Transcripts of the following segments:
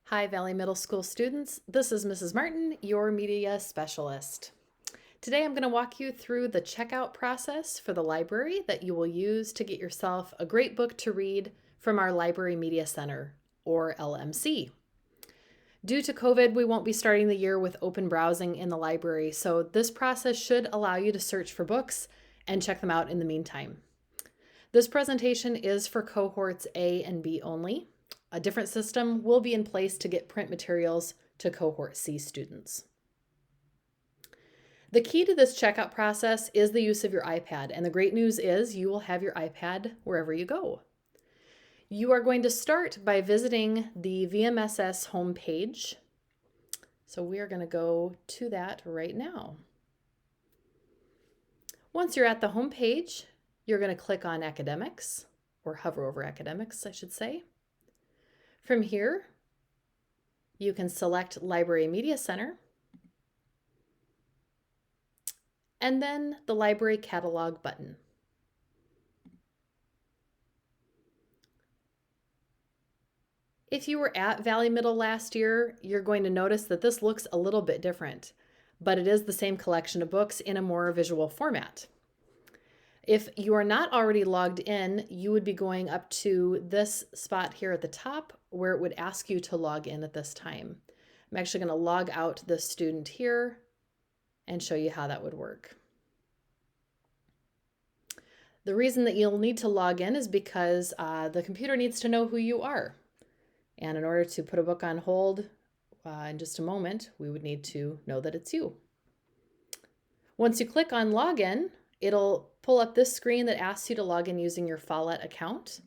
Hi, Valley Middle School students. This is Mrs. Martin, your media specialist. Today I'm going to walk you through the checkout process for the library that you will use to get yourself a great book to read from our Library Media Center, or LMC. Due to COVID, we won't be starting the year with open browsing in the library, so this process should allow you to search for books and check them out in the meantime. This presentation is for cohorts A and B only. A different system will be in place to get print materials to cohort C students. The key to this checkout process is the use of your iPad, and the great news is you will have your iPad wherever you go. You are going to start by visiting the VMSS homepage. So we are going to go to that right now. Once you're at the homepage, you're going to click on Academics, or hover over Academics, I should say. From here, you can select Library Media Center, and then the Library Catalog button. If you were at Valley Middle last year, you're going to notice that this looks a little bit different, but it is the same collection of books in a more visual format. If you are not already logged in, you would be going up to this spot here at the top where it would ask you to log in at this time. I'm actually going to log out this student here and show you how that would work. The reason that you'll need to log in is because the computer needs to know who you are. And in order to put a book on hold in just a moment, we would need to know that it's you. Once you click on login, it'll pull up this screen that asks you to log in using your Follett account.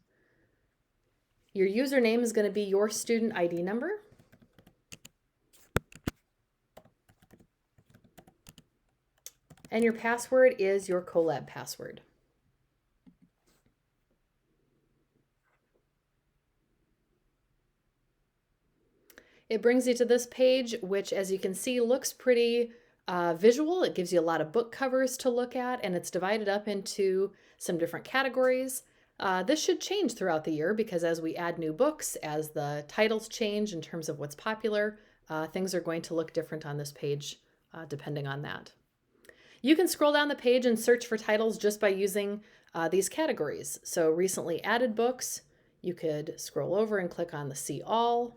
Your username is going to be your student ID number. And your password is your Colab password. It brings you to this page, which, as you can see, looks pretty visual. It gives you a lot of book covers to look at, and it's divided up into some different categories. This should change throughout the year because as we add new books, as the titles change in terms of what's popular, things are going to look different on this page depending on that. You can scroll down the page and search for titles just by using these categories. So recently added books, you could scroll over and click on the See All.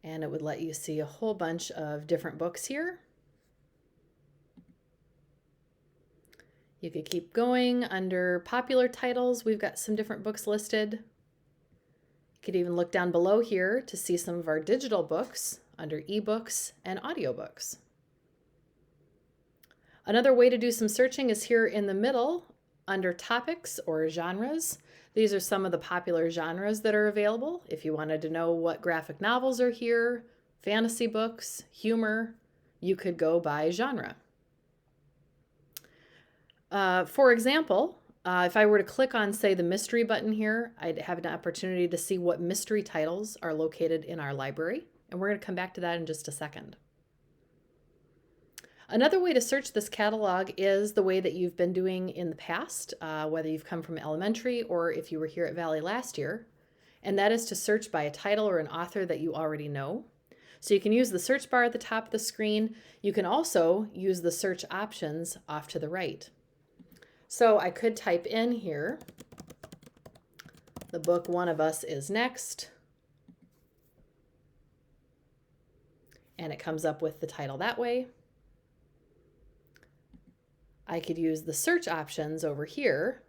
And it would let you see a whole bunch of different books here. You could keep going under popular titles. We've got some different books listed. You could even look down below here to see some of our digital books under ebooks and audiobooks. Another way to do some searching is here in the middle under topics or genres. These are some of the popular genres that are available. If you wanted to know what graphic novels are here, fantasy books, humor, you could go by genre. For example, if I were to click on, say, the mystery button here, I'd have an opportunity to see what mystery titles are located in our library. And we're going to come back to that in just a second. Another way to search this catalog is the way that you've been doing in the past, whether you've come from elementary or if you were here at Valley last year, and that is to search by a title or an author that you already know. So you can use the search bar at the top of the screen. You can also use the search options off to the right. So I could type in here, the book One of Us is Next, and it comes up with the title that way. I could use the search options over here,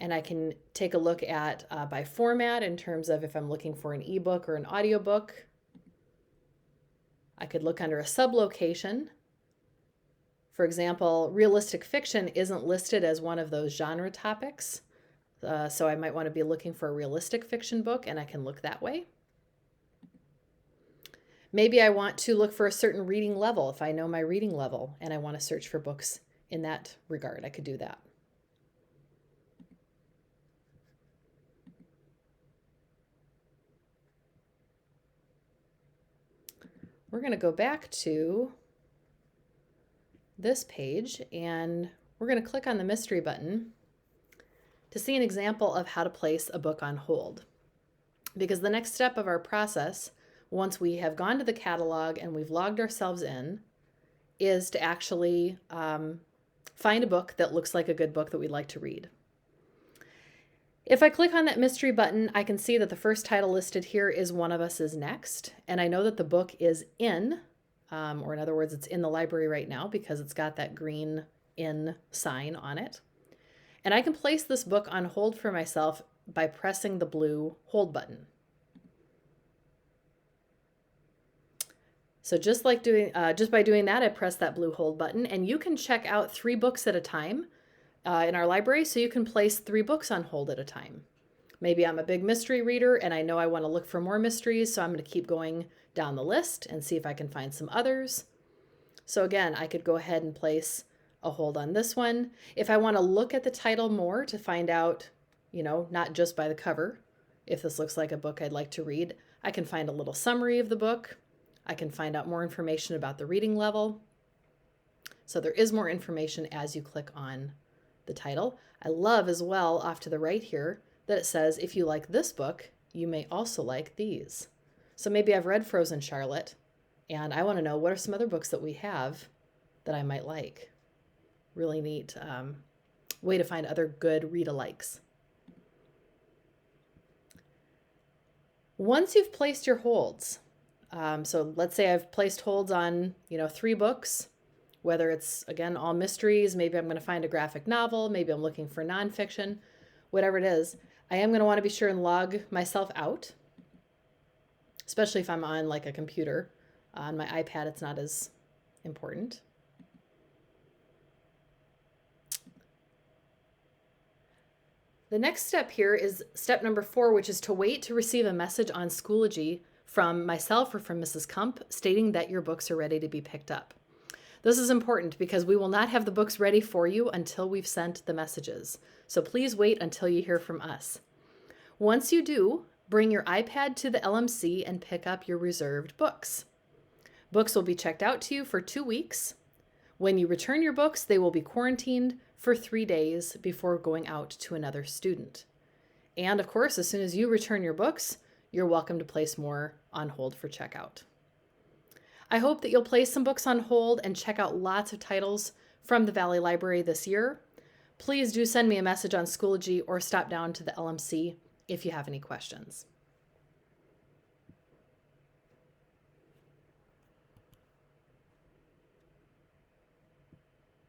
and I can take a look at by format in terms of if I'm looking for an ebook or an audiobook. I could look under a sublocation. For example, realistic fiction isn't listed as one of those genre topics, so I might want to be looking for a realistic fiction book, and I can look that way. Maybe I want to look for a certain reading level if I know my reading level and I want to search for books in that regard. I could do that. we're going to go back to this page and we're going to click on the mystery button to see an example of how to place a book on hold. Because the next step of our process, once we have gone to the catalog and we've logged ourselves in, is to actually find a book that looks like a good book that we'd like to read. If I click on that mystery button, I can see that the first title listed here is One of Us is Next, and I know that the book is in, or in other words, it's in the library right now because it's got that green in sign on it. And I can place this book on hold for myself by pressing the blue hold button. So just by doing that, I press that blue hold button, and you can check out 3 books at a time in our library, so you can place 3 books on hold at a time. Maybe I'm a big mystery reader and I know I want to look for more mysteries, so I'm going to keep going down the list and see if I can find some others. So again, I could go ahead and place a hold on this one. If I want to look at the title more to find out, not just by the cover, if this looks like a book I'd like to read, I can find a little summary of the book. I can find out more information about the reading level. So there is more information as you click on the title. I love as well off to the right here that it says, if you like this book, you may also like these. So maybe I've read Frozen Charlotte and I want to know what are some other books that we have that I might like. Really neat way to find other good read-alikes. Once you've placed your holds, so let's say I've placed holds on, 3 books, whether it's, again, all mysteries, maybe I'm going to find a graphic novel, maybe I'm looking for nonfiction, whatever it is, I am going to want to be sure and log myself out, especially if I'm on like a computer. On my iPad, it's not as important. The next step here is step number 4, which is to wait to receive a message on Schoology from myself or from Mrs. Kump stating that your books are ready to be picked up. This is important because we will not have the books ready for you until we've sent the messages. So please wait until you hear from us. Once you do, bring your iPad to the LMC and pick up your reserved books. Books will be checked out to you for 2 weeks. When you return your books, they will be quarantined for 3 days before going out to another student. And of course, as soon as you return your books, you're welcome to place more on hold for checkout. I hope that you'll place some books on hold and check out lots of titles from the Valley Library this year. Please do send me a message on Schoology or stop down to the LMC if you have any questions.